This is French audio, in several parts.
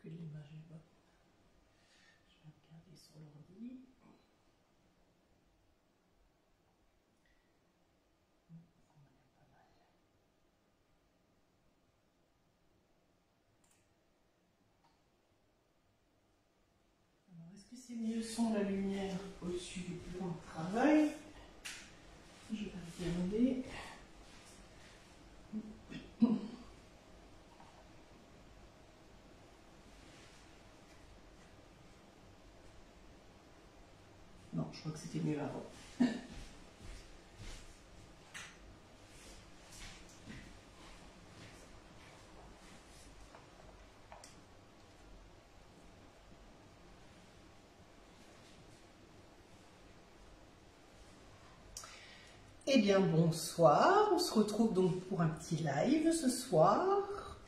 que l'image est bonne. Je vais regarder sur l'ordi. Est-ce que c'est mieux sans la lumière au-dessus du plan de travail? Je vais regarder. Non, je crois que c'était mieux avant. Eh bien, bonsoir. On se retrouve donc pour un petit live ce soir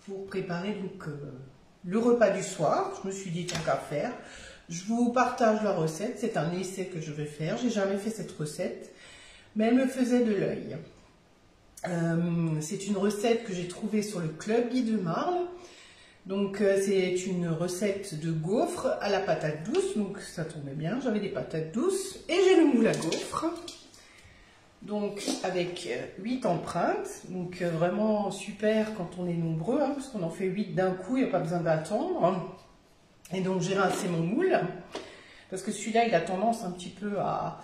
pour préparer donc le repas du soir. Je me suis dit tant qu'à faire. Je vous partage la recette. C'est un essai que je vais faire. J'ai jamais fait cette recette, mais elle me faisait de l'œil. C'est une recette que j'ai trouvée sur le Club Guy de Marle. Donc c'est une recette de gaufres à la patate douce. Donc ça tombait bien. J'avais des patates douces et j'ai le moule à gaufres. Donc avec 8 empreintes, donc vraiment super quand on est nombreux, hein, parce qu'on en fait 8 d'un coup, il n'y a pas besoin d'attendre. Et donc j'ai rincé mon moule, parce que celui-là il a tendance un petit peu à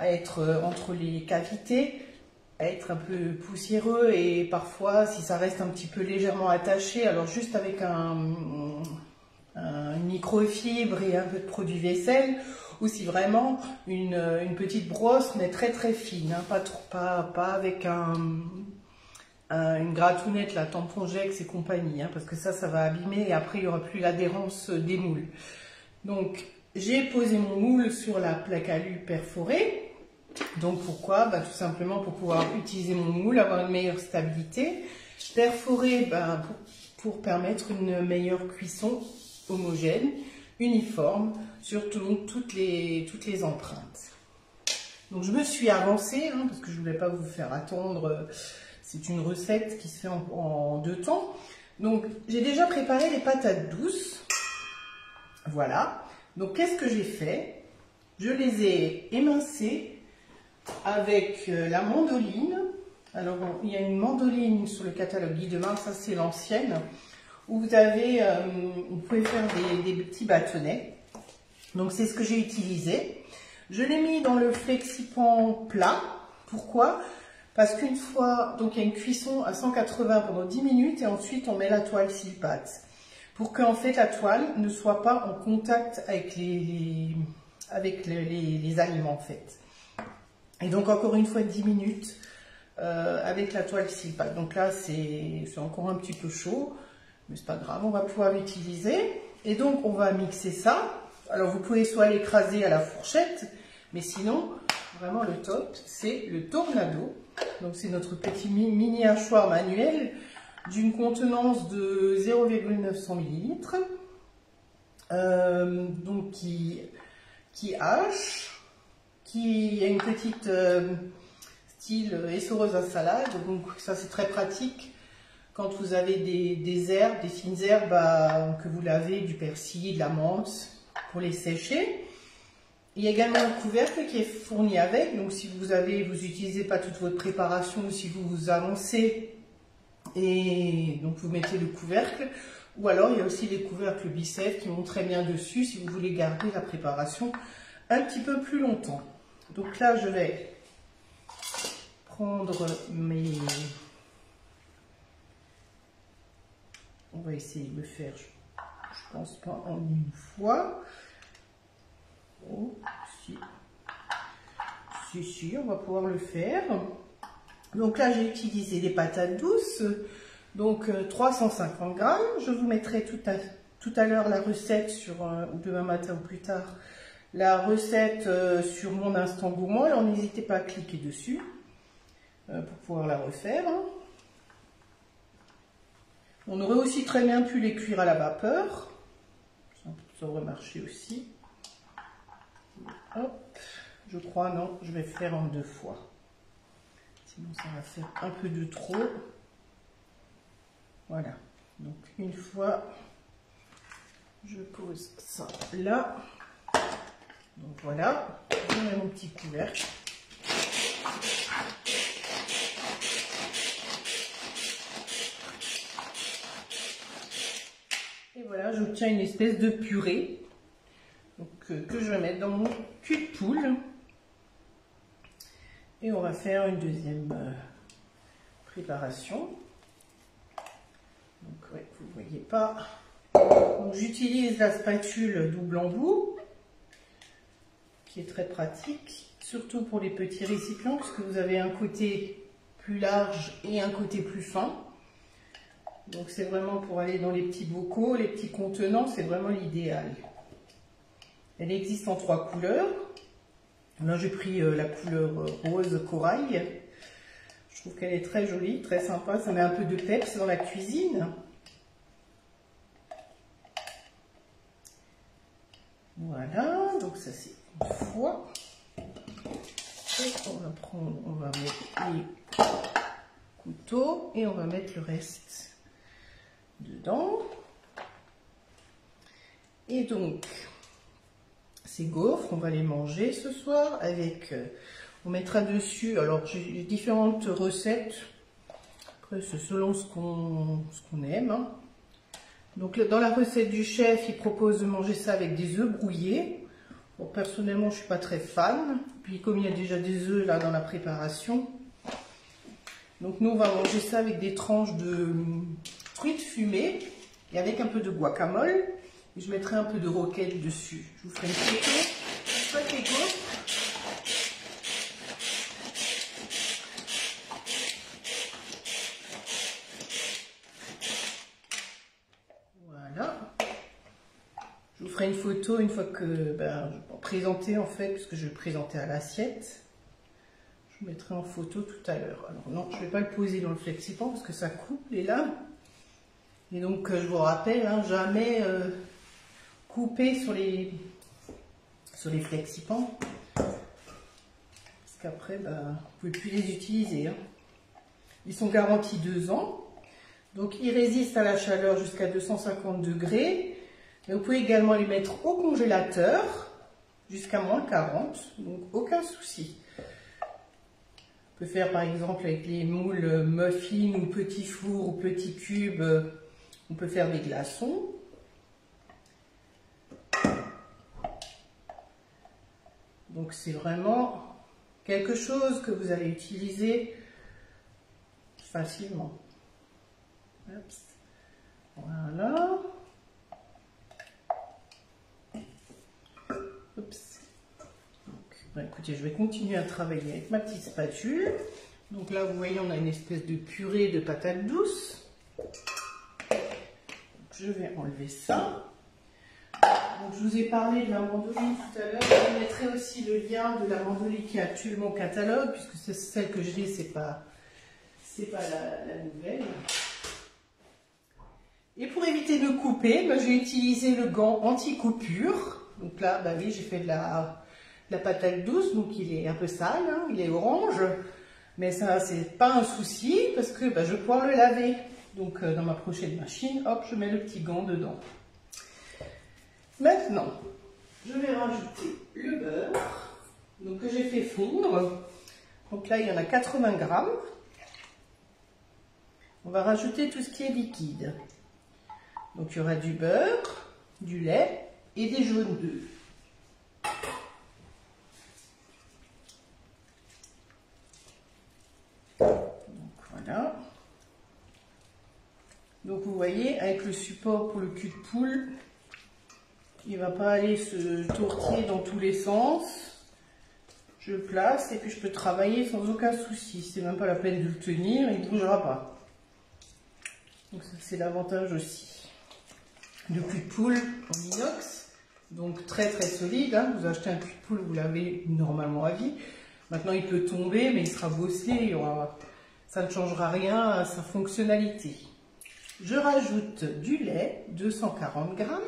être entre les cavités, à être un peu poussiéreux, et parfois si ça reste un petit peu légèrement attaché, alors juste avec une microfibre et un peu de produit vaisselle, ou si vraiment une petite brosse, mais très très fine, hein, pas avec une gratounette, la Tampon-Jex et compagnie, hein, parce que ça va abîmer et après il n'y aura plus l'adhérence des moules. Donc j'ai posé mon moule sur la plaque alu perforée. Donc pourquoi? Tout simplement pour pouvoir utiliser mon moule, avoir une meilleure stabilité. Perforé pour permettre une meilleure cuisson homogène, uniforme, sur toutes les empreintes. Donc je me suis avancée, hein, parce que je ne voulais pas vous faire attendre. C'est une recette qui se fait en 2 temps. Donc j'ai déjà préparé les patates douces. Voilà. Donc qu'est-ce que j'ai fait? Je les ai émincées avec la mandoline. Alors il y a une mandoline sur le catalogue Guy de Marle, ça c'est l'ancienne, où vous pouvez faire des petits bâtonnets. Donc c'est ce que j'ai utilisé. Je l'ai mis dans le flexipan plat. Pourquoi? Parce qu'une fois, donc il y a une cuisson à 180 pendant 10 minutes et ensuite on met la toile Silpat. Pour qu'en fait la toile ne soit pas en contact avec les aliments en fait. Et donc encore une fois 10 minutes avec la toile Silpat. Donc là c'est encore un petit peu chaud, mais c'est pas grave, on va pouvoir l'utiliser. Et donc on va mixer ça. Alors vous pouvez soit l'écraser à la fourchette, mais sinon vraiment le top c'est le tornado. Donc c'est notre petit mini hachoir manuel d'une contenance de 0,900 ml, donc qui hache, qui a une petite style essoreuse à salade. Donc ça c'est très pratique quand vous avez des herbes, des fines herbes que vous lavez, du persil, de la menthe, pour les sécher. Il y a également un couvercle qui est fourni avec, donc si vous n'utilisez pas toute votre préparation, ou si vous vous avancez, et donc vous mettez le couvercle, ou alors il y a aussi les couvercles Bicef qui vont très bien dessus si vous voulez garder la préparation un petit peu plus longtemps. Donc là je vais prendre on va essayer de le faire, je pense pas en une fois. Oh, si, on va pouvoir le faire. Donc là, j'ai utilisé des patates douces, donc 350 grammes. Je vous mettrai tout à l'heure la recette ou demain matin ou plus tard, la recette sur mon instant gourmand. Alors n'hésitez pas à cliquer dessus pour pouvoir la refaire. On aurait aussi très bien pu les cuire à la vapeur. Ça aurait marché aussi. Hop, je crois, non, je vais faire en 2 fois. Sinon, ça va faire un peu de trop. Voilà. Donc, une fois Je pose ça là. Donc voilà, je mets mon petit couvercle. Et voilà, j'obtiens une espèce de purée donc, que je vais mettre dans mon cul de poule. Et on va faire une deuxième préparation. Donc ouais, vous ne voyez pas. J'utilise la spatule double embout, qui est très pratique, surtout pour les petits récipients, puisque vous avez un côté plus large et un côté plus fin. Donc c'est vraiment pour aller dans les petits bocaux, les petits contenants, c'est vraiment l'idéal. Elle existe en 3 couleurs. Là j'ai pris la couleur rose corail. Je trouve qu'elle est très jolie, très sympa, ça met un peu de peps dans la cuisine. Voilà, donc ça c'est une fois. Et on va mettre les couteaux et on va mettre le reste dedans. Et donc, ces gaufres, on va les manger ce soir avec, on mettra dessus, alors j'ai différentes recettes, après c'est selon ce qu'on aime. Hein. Donc dans la recette du chef, il propose de manger ça avec des œufs brouillés. Bon, personnellement, je ne suis pas très fan. Puis comme il y a déjà des œufs là dans la préparation, donc nous on va manger ça avec des tranches de truites fumées et avec un peu de guacamole. Et je mettrai un peu de roquette dessus. Je vous ferai une photo. Les gaufres. Voilà. Je vous ferai une photo une fois que je vais présenter en fait, puisque je vais présenter à l'assiette. Je vous mettrai en photo tout à l'heure. Alors non, je ne vais pas le poser dans le flexipan parce que ça coupe les lames. Et donc je vous rappelle, hein, jamais couper sur les flexipans. Parce qu'après, vous ne pouvez plus les utiliser. Hein. Ils sont garantis 2 ans. Donc ils résistent à la chaleur jusqu'à 250 degrés. Mais vous pouvez également les mettre au congélateur jusqu'à moins 40. Donc aucun souci. On peut faire par exemple avec les moules muffins ou petits fours ou petits cubes. On peut faire des glaçons. Donc c'est vraiment quelque chose que vous allez utiliser facilement. Oups. Voilà. Oups. Donc, écoutez, je vais continuer à travailler avec ma petite spatule. Donc là, vous voyez, on a une espèce de purée de patates douces. Donc, je vais enlever ça. Donc, je vous ai parlé de la mandoline tout à l'heure. Je mettrai aussi le lien de la mandoline qui est actuellement au catalogue, puisque c'est celle que j'ai, c'est pas la nouvelle. Et pour éviter de couper, j'ai utilisé le gant anti-coupure. Donc là, oui, j'ai fait de la patate douce, donc il est un peu sale, hein, il est orange. Mais ça, c'est pas un souci, parce que je vais pouvoir le laver. Donc dans ma prochaine machine, hop, je mets le petit gant dedans. Maintenant, je vais rajouter le beurre, donc que j'ai fait fondre. Donc là, il y en a 80 grammes. On va rajouter tout ce qui est liquide. Donc il y aura du beurre, du lait et des jaunes d'œufs. Donc voilà. Donc vous voyez, avec le support pour le cul de poule, il ne va pas aller se tortiller dans tous les sens. Je le place et puis je peux travailler sans aucun souci. C'est même pas la peine de le tenir, il ne bougera pas. Donc c'est l'avantage aussi. Le cul de poule en inox, donc très très solide. Hein. Vous achetez un cul de poule, vous l'avez normalement à vie. Maintenant il peut tomber, mais il sera bosselé. Ça ne changera rien à sa fonctionnalité. Je rajoute du lait, 240 grammes.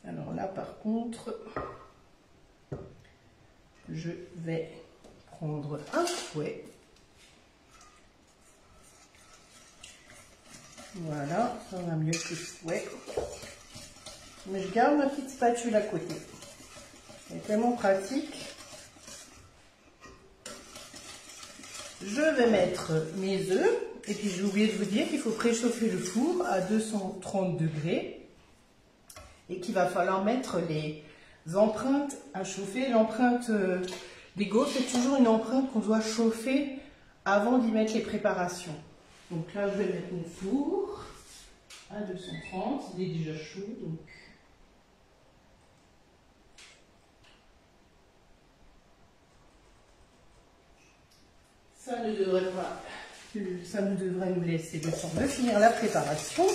Alors là, par contre, je vais prendre un fouet. Voilà, ça va mieux que le fouet. Mais je garde ma petite spatule à côté. C'est tellement pratique. Je vais mettre mes œufs. Et puis j'ai oublié de vous dire qu'il faut préchauffer le four à 230 degrés. Et qu'il va falloir mettre les empreintes à chauffer. L'empreinte des gaufres, c'est toujours une empreinte qu'on doit chauffer avant d'y mettre les préparations. Donc là, je vais mettre mon four à 230. Il est déjà chaud, donc... Ça ne devrait nous laisser le temps de finir la préparation.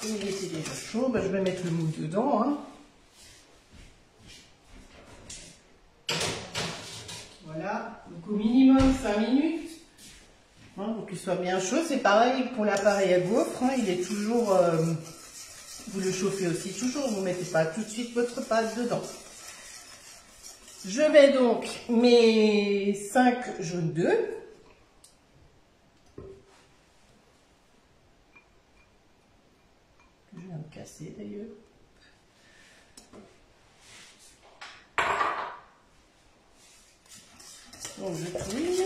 Il était déjà chaud, ben, je vais mettre le moule dedans. Hein. Voilà, donc au minimum 5 minutes. Hein, pour qu'il soit bien chaud. C'est pareil pour l'appareil à gaufres. Hein, il est toujours... vous le chauffez aussi toujours, vous ne mettez pas tout de suite votre pâte dedans. Je mets donc mes 5 jaunes d'œufs. Je viens de casser d'ailleurs. Donc je touille.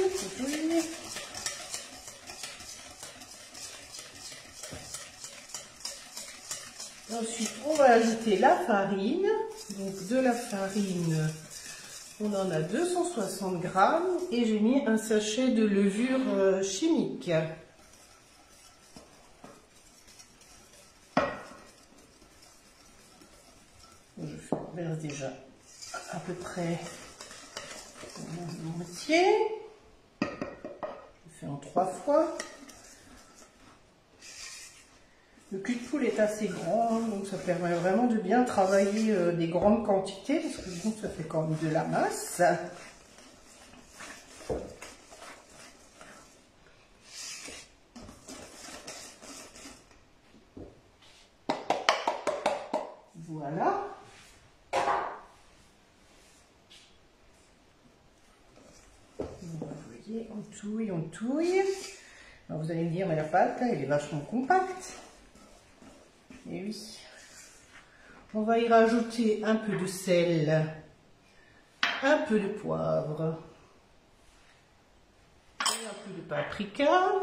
Ensuite, on va ajouter la farine. Donc de la farine, on en a 260 grammes et j'ai mis un sachet de levure chimique. Je verse déjà à peu près la moitié. Je fais en 3 fois. Le cul de poule est assez grand, donc ça permet vraiment de bien travailler des grandes quantités, parce que bon, ça fait quand même de la masse. Voilà. Vous voyez, on touille. Alors vous allez me dire, mais la pâte, là, elle est vachement compacte. Et oui. On va y rajouter un peu de sel, un peu de poivre, et un peu de paprika.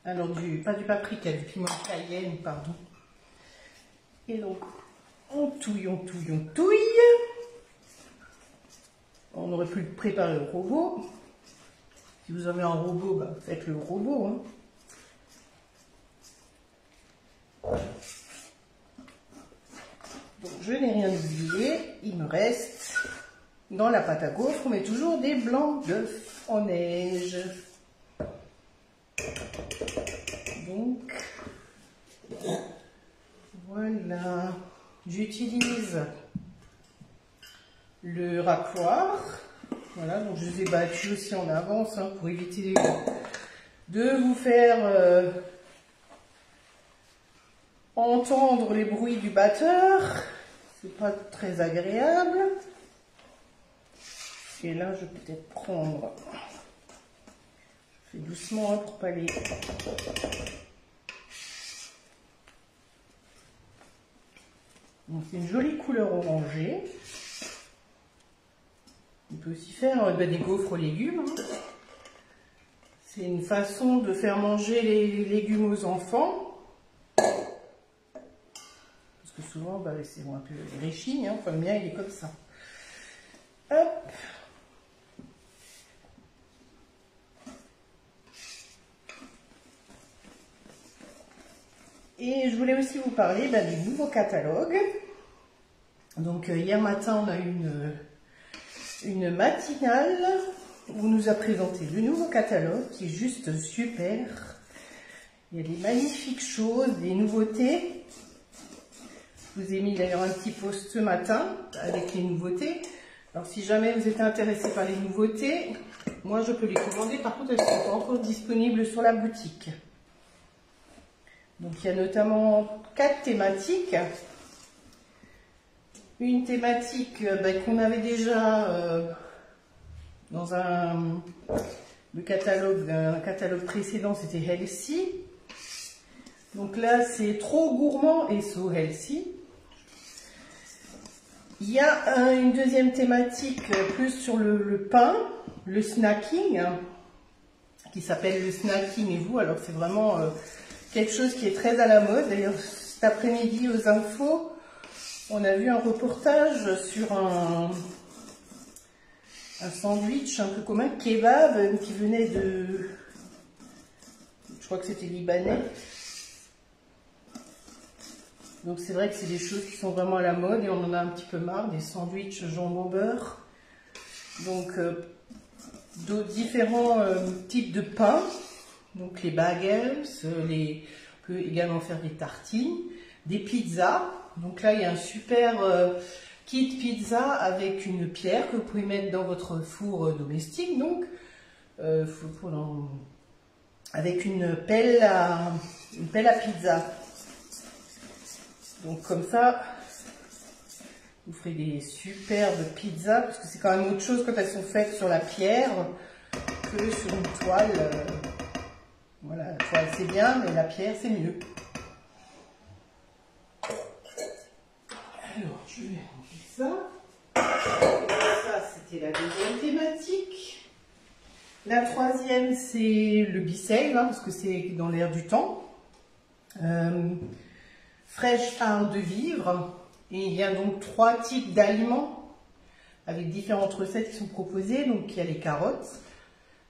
Alors pas du paprika, du piment cayenne, pardon. Et donc, on touille. On aurait pu préparer le robot. Si vous avez un robot, bah, faites le robot. Hein. Donc, je n'ai rien oublié. Il me reste, dans la pâte à gaufres, on met toujours des blancs d'œufs en neige. Donc, voilà. J'utilise le râcoir. Voilà, donc je les ai battus aussi en avance hein, pour éviter de vous faire entendre les bruits du batteur. C'est pas très agréable. Et là, je vais peut-être prendre... Je fais doucement hein, pour pas les... Donc c'est une jolie couleur orangée. On peut aussi faire des gaufres aux légumes. Hein. C'est une façon de faire manger les légumes aux enfants. Parce que souvent, bah, c'est un peu réchi. Hein. Enfin, le mien, il est comme ça. Hop. Et je voulais aussi vous parler du nouveau catalogue. Donc hier matin, on a eu une matinale où on nous a présenté le nouveau catalogue qui est juste super. Il y a des magnifiques choses, des nouveautés. Je vous ai mis d'ailleurs un petit post ce matin avec les nouveautés. Alors si jamais vous êtes intéressé par les nouveautés, moi je peux les commander. Par contre, elles ne sont pas encore disponibles sur la boutique. Donc il y a notamment 4 thématiques. Une thématique qu'on avait déjà dans un Le catalogue, un catalogue précédent, c'était Healthy. Donc là, c'est trop gourmand et so healthy. Il y a une deuxième thématique plus sur le pain, le snacking, qui s'appelle le snacking et vous. Alors c'est vraiment quelque chose qui est très à la mode. D'ailleurs, cet après-midi aux infos, on a vu un reportage sur un sandwich un peu comme un kebab qui venait de, je crois que c'était libanais. Donc c'est vrai que c'est des choses qui sont vraiment à la mode et on en a un petit peu marre, des sandwichs jambon beurre. Donc différents types de pain, donc les bagels, on peut également faire des tartines, des pizzas. Donc là il y a un super kit pizza avec une pierre que vous pouvez mettre dans votre four domestique, donc avec une pelle à pizza. Donc comme ça, vous ferez des superbes pizzas, parce que c'est quand même autre chose quand elles sont faites sur la pierre que sur une toile. Voilà, la toile c'est bien, mais la pierre c'est mieux. Alors, je vais ranger ça. Ça, c'était la deuxième thématique. La troisième, c'est le be-sale, parce que c'est dans l'air du temps. Fresh art de vivre, et il y a donc 3 types d'aliments avec différentes recettes qui sont proposées. Donc il y a les carottes,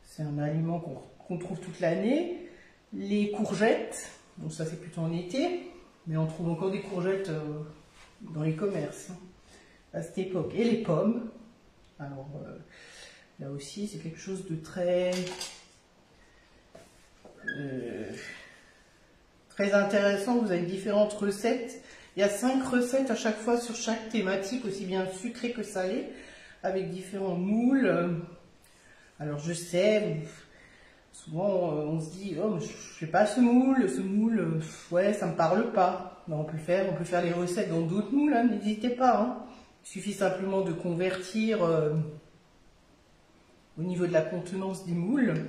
c'est un aliment qu'on trouve toute l'année, les courgettes, donc ça c'est plutôt en été, mais on trouve encore des courgettes dans les commerces à cette époque, et les pommes. Alors là aussi c'est quelque chose de très intéressant. Vous avez différentes recettes. Il y a 5 recettes à chaque fois sur chaque thématique, aussi bien sucré que salé, avec différents moules. Alors je sais, souvent on se dit, oh, je ne fais pas ce moule, ouais, ça me parle pas. Non, on peut faire les recettes dans d'autres moules, hein, n'hésitez pas. Hein. Il suffit simplement de convertir au niveau de la contenance des moules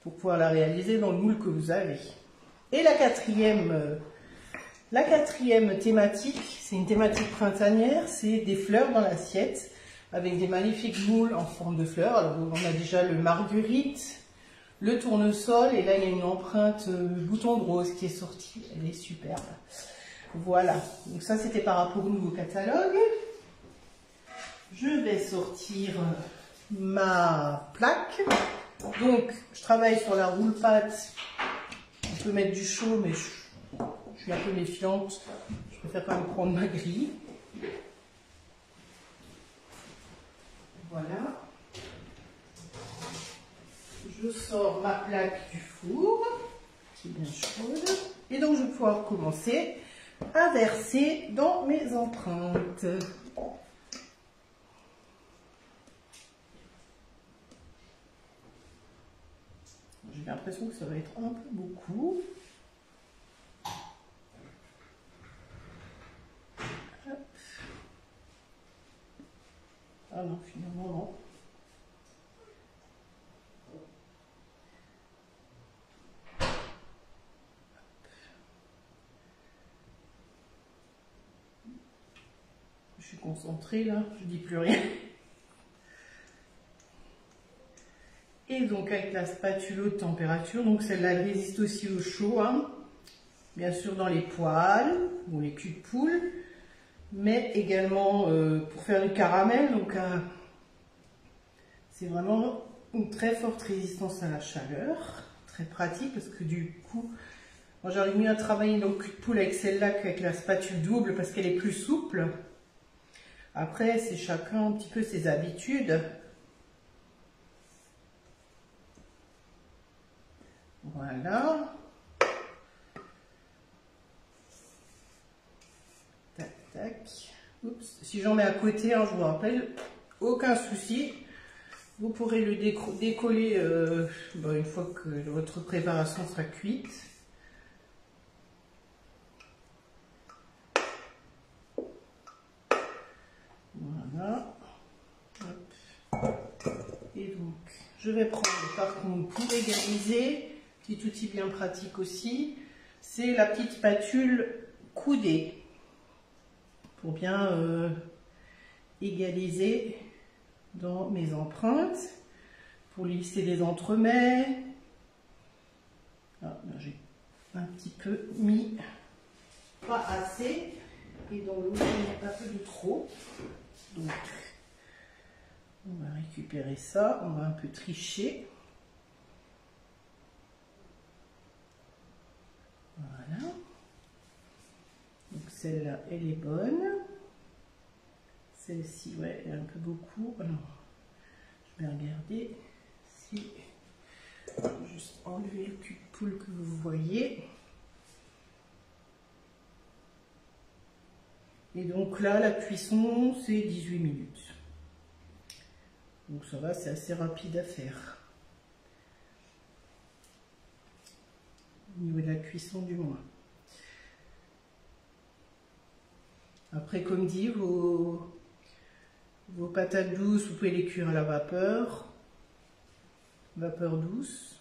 pour pouvoir la réaliser dans le moule que vous avez. Et la quatrième thématique, c'est une thématique printanière, c'est des fleurs dans l'assiette, avec des magnifiques moules en forme de fleurs. Alors on a déjà le marguerite, le tournesol, et là il y a une empreinte bouton de rose qui est sortie, elle est superbe. Voilà, donc ça c'était par rapport au nouveau catalogue. Je vais sortir ma plaque. Donc je travaille sur la roule-pâte. On peut mettre du chaud, mais je suis un peu méfiante. Je préfère quand même prendre ma grille. Voilà. Je sors ma plaque du four, qui est bien chaude. Et donc je vais pouvoir commencer à verser dans mes empreintes. J'ai l'impression que ça va être un peu beaucoup. Hop. Ah non, finalement non. Je suis concentrée là, je dis plus rien. Et donc avec la spatule haute température, donc celle-là elle résiste aussi au chaud, hein. Bien sûr dans les poêles ou les culs de poule, mais également pour faire du caramel. Donc c'est vraiment une très forte résistance à la chaleur, très pratique parce que du coup, moi j'arrive mieux à travailler dans le cul de poule avec celle-là qu'avec la spatule double parce qu'elle est plus souple. Après c'est chacun un petit peu ses habitudes. Voilà. Tac, tac. Oups. Si j'en mets à côté, hein, je vous rappelle, aucun souci. Vous pourrez le décoller une fois que votre préparation sera cuite. Voilà. Hop. Et donc, Je vais prendre par contre pour égaliser, petit outil bien pratique aussi, c'est la petite spatule coudée pour bien égaliser dans mes empreintes, pour lisser les entremets. Ah, j'ai un petit peu mis, pas assez, et dans l'autre il y a un peu de trop. Donc on va récupérer ça, on va un peu tricher. Voilà. Donc celle-là, elle est bonne. Celle-ci, ouais, elle est un peu beaucoup. Alors, je vais regarder si... Juste enlever le cul de poule que vous voyez. Et donc là, la cuisson, c'est 18 minutes. Donc ça va, c'est assez rapide à faire. Au niveau de la cuisson du moins. Après, comme dit, vos patates douces, vous pouvez les cuire à la vapeur douce.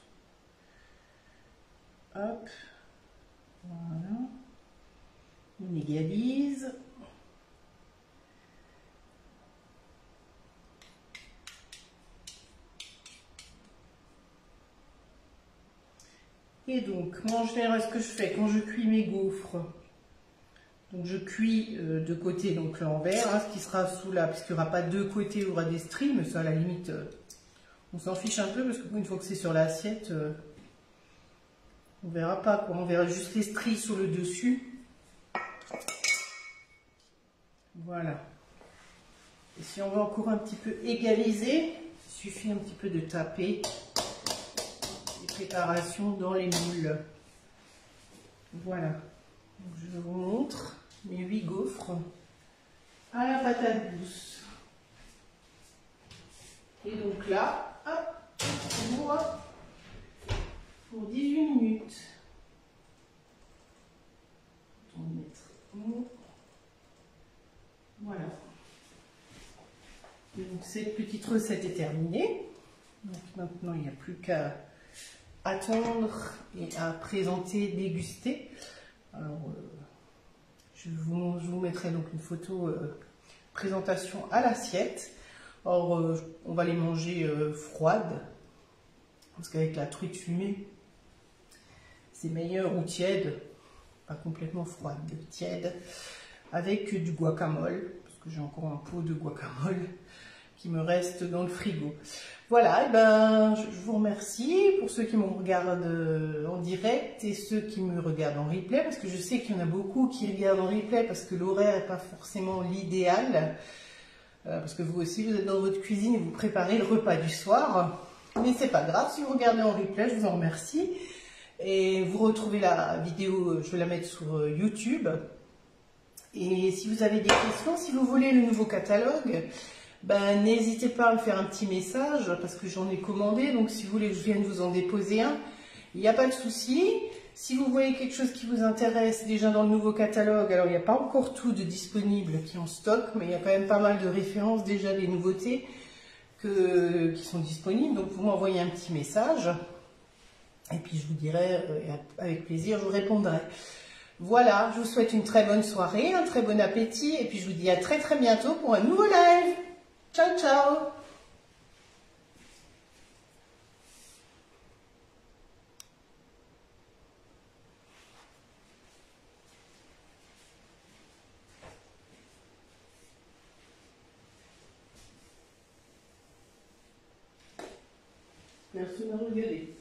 Hop, voilà. On égalise. Et donc, moi en général, ce que je fais quand je cuis mes gaufres, donc je cuis de côté, donc l'envers, hein, ce qui sera sous la, puisqu'il n'y aura pas deux côtés, il y aura des stries, mais ça à la limite, on s'en fiche un peu, parce qu'une fois que c'est sur l'assiette, on verra pas quoi, on verra juste les stries sur le dessus. Voilà. Et si on veut encore un petit peu égaliser, il suffit un petit peu de taper les préparations dans les moules. Voilà. Donc, je vous montre mes 8 gaufres à la patate douce. Et donc là, hop, on voit pour 18 minutes. On va mettre voilà. Donc cette petite recette est terminée. Donc maintenant il n'y a plus qu'à attendre et à présenter, déguster. Alors je vous mettrai donc une photo présentation à l'assiette. Or on va les manger froides parce qu'avec la truite fumée c'est meilleur, ou tiède, pas complètement froide, tiède, avec du guacamole, parce que j'ai encore un pot de guacamole qui me reste dans le frigo. Voilà, et ben, je vous remercie pour ceux qui me regardent en direct et ceux qui me regardent en replay, parce que je sais qu'il y en a beaucoup qui regardent en replay parce que l'horaire n'est pas forcément l'idéal, parce que vous aussi vous êtes dans votre cuisine et vous préparez le repas du soir, mais c'est pas grave, si vous regardez en replay, je vous en remercie. Et vous retrouvez la vidéo, je vais la mettre sur YouTube. Et si vous avez des questions, si vous voulez le nouveau catalogue, ben, n'hésitez pas à me faire un petit message parce que j'en ai commandé. Donc si vous voulez que je vienne vous en déposer un, il n'y a pas de souci. Si vous voyez quelque chose qui vous intéresse déjà dans le nouveau catalogue, alors il n'y a pas encore tout de disponible qui est en stock, mais il y a quand même pas mal de références déjà des nouveautés qui sont disponibles. Donc vous m'envoyez un petit message. Et puis je vous dirai, avec plaisir, je vous répondrai. Voilà, je vous souhaite une très bonne soirée, un très bon appétit, et puis je vous dis à très très bientôt pour un nouveau live. Ciao, ciao! Merci de me regarder.